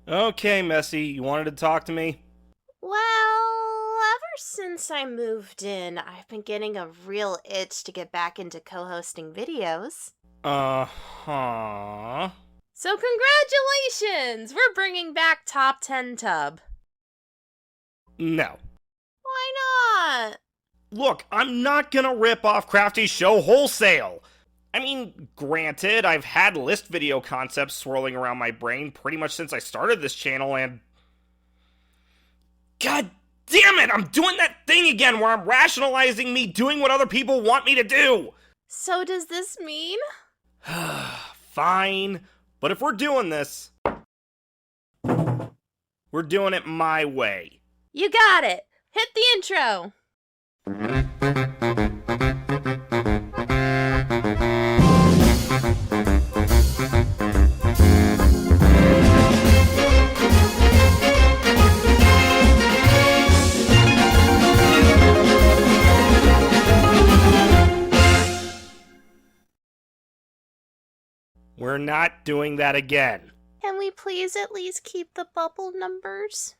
Okay, Messi, you wanted to talk to me? Well, ever since I moved in, I've been getting a real itch to get back into co-hosting videos. Uh-huh. So congratulations! We're bringing back Top 10 Tub. No. Why not? Look, I'm not gonna rip off Crafty's show wholesale! I mean, granted, I've had list video concepts swirling around my brain pretty much since I started this channel, and... God damn it! I'm doing that thing again where I'm rationalizing me doing what other people want me to do! So does this mean? Fine, but if we're doing this, we're doing it my way. You got it! Hit the intro! We're not doing that again. Can we please at least keep the bubble numbers?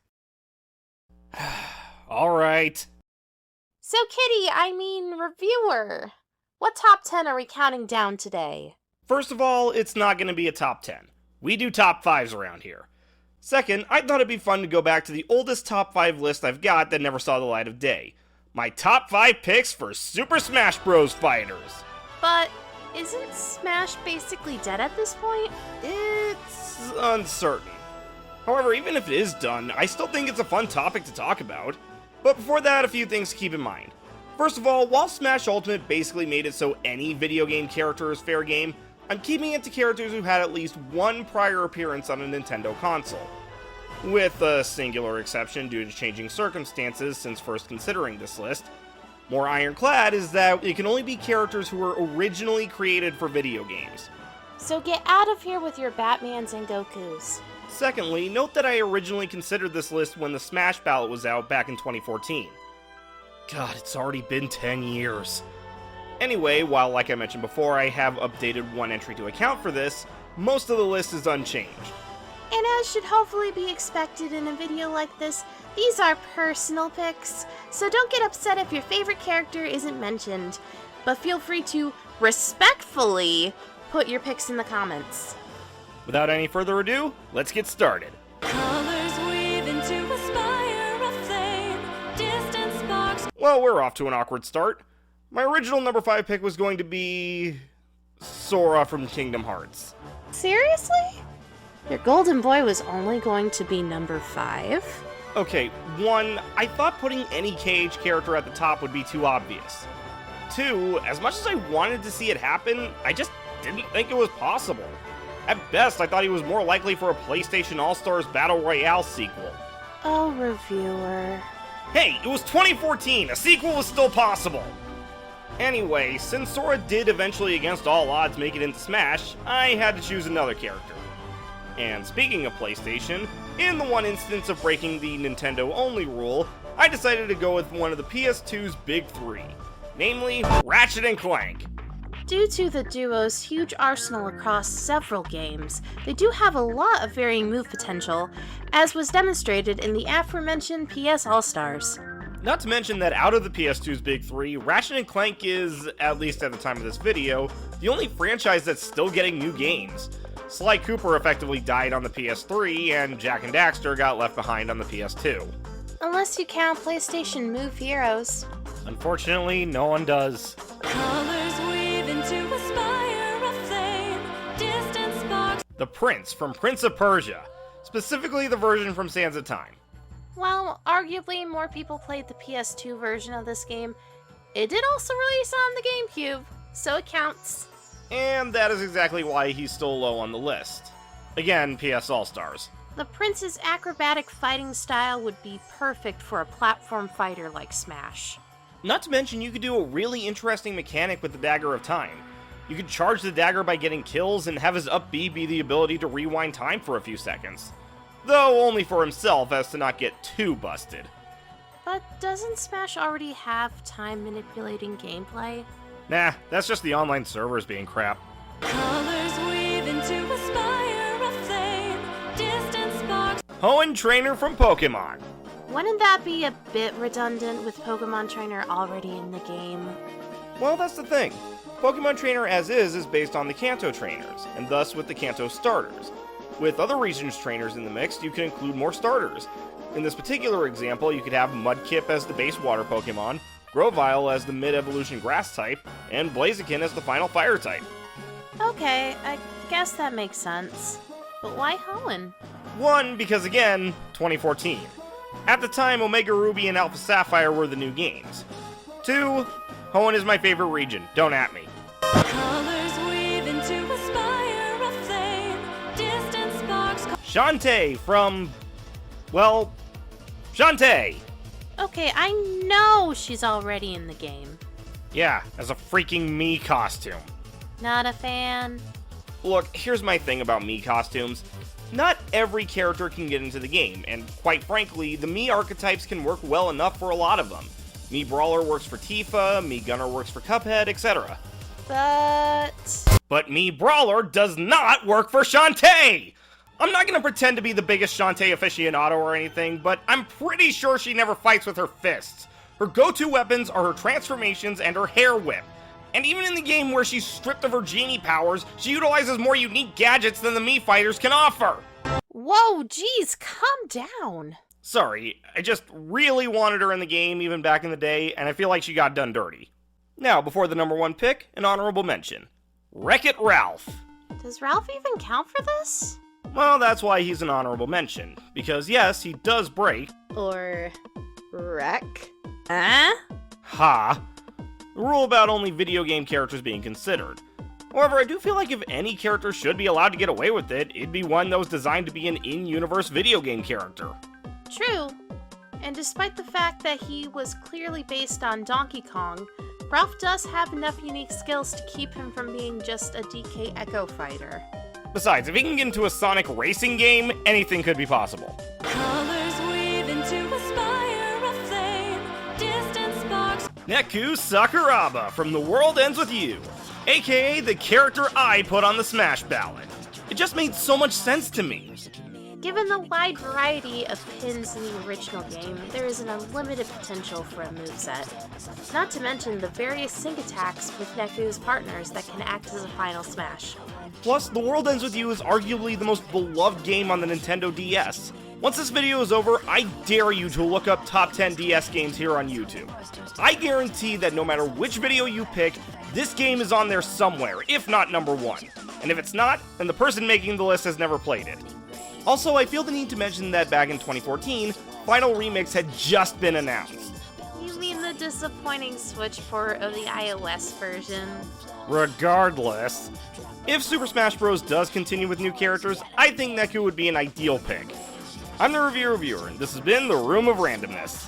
Alright. So reviewer, what top 10 are we counting down today? First of all, it's not going to be a top 10. We do top 5s around here. Second, I thought it'd be fun to go back to the oldest top 5 list I've got that never saw the light of day. My top 5 picks for Super Smash Bros. Fighters. But isn't Smash basically dead at this point? It's uncertain. However, even if it is done, I still think it's a fun topic to talk about. But before that, a few things to keep in mind. First of all, while Smash Ultimate basically made it so any video game character is fair game, I'm keeping it to characters who had at least one prior appearance on a Nintendo console. With a singular exception due to changing circumstances since first considering this list. More ironclad is that it can only be characters who were originally created for video games. So get out of here with your Batmans and Gokus. Secondly, note that I originally considered this list when the Smash ballot was out back in 2014. God, it's already been 10 years. Anyway, while like I mentioned before, I have updated one entry to account for this, most of the list is unchanged. And as should hopefully be expected in a video like this, these are personal picks, so don't get upset if your favorite character isn't mentioned, but feel free to respectfully put your picks in the comments. Without any further ado, let's get started. Well, we're off to an awkward start. My original number 5 pick was going to be... Sora from Kingdom Hearts. Seriously? Your golden boy was only going to be number 5? Okay, 1, I thought putting any KH character at the top would be too obvious. 2, as much as I wanted to see it happen, I just didn't think it was possible. At best, I thought he was more likely for a PlayStation All-Stars Battle Royale sequel. Oh, reviewer. Hey, it was 2014! A sequel was still possible! Anyway, since Sora did eventually against all odds make it into Smash, I had to choose another character. And speaking of PlayStation, in the one instance of breaking the Nintendo-only rule, I decided to go with one of the PS2's big 3, namely Ratchet & Clank. Due to the duo's huge arsenal across several games, they do have a lot of varying move potential, as was demonstrated in the aforementioned PS All-Stars. Not to mention that out of the PS2's big 3, Ratchet & Clank is, at least at the time of this video, the only franchise that's still getting new games. Sly Cooper effectively died on the PS3, and Jak and Daxter got left behind on the PS2. Unless you count PlayStation Move Heroes. Unfortunately, no one does. The Prince from Prince of Persia, specifically the version from Sands of Time. While arguably more people played the PS2 version of this game, it did also release on the GameCube, so it counts. And that is exactly why he's still low on the list. Again, PS All-Stars. The Prince's acrobatic fighting style would be perfect for a platform fighter like Smash. Not to mention, you could do a really interesting mechanic with the Dagger of Time. You could charge the dagger by getting kills and have his up B be the ability to rewind time for a few seconds. Though only for himself, as to not get too busted. But doesn't Smash already have time manipulating gameplay? Nah, that's just the online servers being crap. Hoenn Trainer from Pokemon. Wouldn't that be a bit redundant with Pokemon Trainer already in the game? Well, that's the thing. Pokemon Trainer as is based on the Kanto trainers, and thus with the Kanto starters. With other regions trainers in the mix, you can include more starters. In this particular example, you could have Mudkip as the base water Pokemon, Grovyle as the mid-evolution grass type, and Blaziken as the final fire type. Okay, I guess that makes sense. But why Hoenn? 1, because again, 2014. At the time, Omega Ruby and Alpha Sapphire were the new games. 2, Hoenn is my favorite region, don't at me. Colors weave into a spire of flame, distant sparks. Shantae from... well... Shantae! Okay, I know she's already in the game. Yeah, as a freaking Mii costume. Not a fan. Look, here's my thing about Mii costumes. Not every character can get into the game, and quite frankly, the Mii archetypes can work well enough for a lot of them. Mii Brawler works for Tifa, Mii Gunner works for Cuphead, etc. But Mii Brawler does not work for Shantae! I'm not gonna pretend to be the biggest Shantae aficionado or anything, but I'm pretty sure she never fights with her fists. Her go-to weapons are her transformations and her hair whip. And even in the game where she's stripped of her genie powers, she utilizes more unique gadgets than the Mii fighters can offer. Whoa, geez, calm down. Sorry, I just really wanted her in the game even back in the day, and I feel like she got done dirty. Now, before the number 1 pick, an honorable mention. Wreck-It Ralph. Does Ralph even count for this? Well, that's why he's an honorable mention. Because yes, he does break. Or... wreck? Huh? Ha! The rule about only video game characters being considered. However, I do feel like if any character should be allowed to get away with it, it'd be one that was designed to be an in-universe video game character. True. And despite the fact that he was clearly based on Donkey Kong, Ralph does have enough unique skills to keep him from being just a DK Echo fighter. Besides, if he can get into a Sonic racing game, anything could be possible. Colors weave into a spire of flame, distant sparks. Neku Sakuraba from The World Ends With You, aka the character I put on the Smash ballot. It just made so much sense to me. Given the wide variety of pins in the original game, there is an unlimited potential for a moveset. Not to mention the various sync attacks with Neku's partners that can act as a final smash. Plus, The World Ends With You is arguably the most beloved game on the Nintendo DS. Once this video is over, I dare you to look up top 10 DS games here on YouTube. I guarantee that no matter which video you pick, this game is on there somewhere, if not number 1. And if it's not, then the person making the list has never played it. Also, I feel the need to mention that back in 2014, Final Remix had just been announced. You mean the disappointing Switch port of the iOS version? Regardless, if Super Smash Bros. Does continue with new characters, I think Neku would be an ideal pick. I'm the Reviewer, and this has been the Room of Randomness.